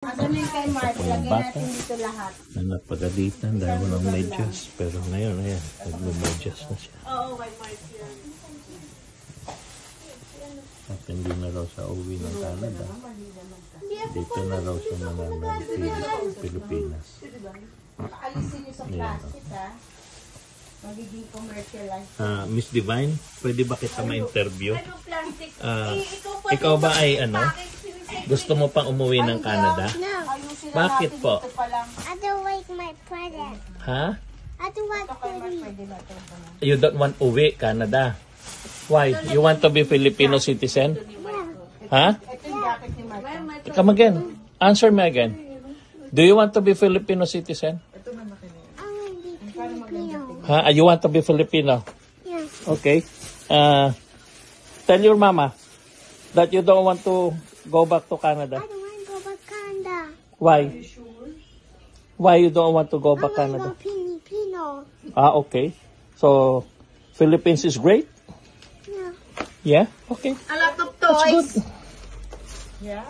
Ganun kay Mark, lagyan natin dito lahat. Na napagalitan dahil walang medyas. Pero ngayon, ayan, nagme-medyas na siya. Oo, kay Mark yan. At hindi na raw sa uwi ng Canada. Dito na raw siya mananang Pilipinas. Alisin niyo sa plastic, ha? Magiging commercialized. Miss Divine, pwede ba kita ma-interview? Ano plastic? Ikaw ba ay ano? Gusto mo pang umuwi ng Canada? No, Bakit po? I don't like my present. Ha? I don't want to leave. You don't want uwi Canada? Why? You want to be Filipino citizen? Ha? Ito yung jacket ni Mark. Come again. Answer me again. Do you want to be Filipino citizen? I want to be Filipino. Ha? You want to be Filipino? Yes. Okay. Tell your mama that you don't want to go back to Canada. I don't want to go back to Canada. Why? Why you don't want to go I back want to Canada? go Filipino. Okay. So, Philippines is great? Yeah. Yeah? Okay. A lot of That's toys. good. Yeah.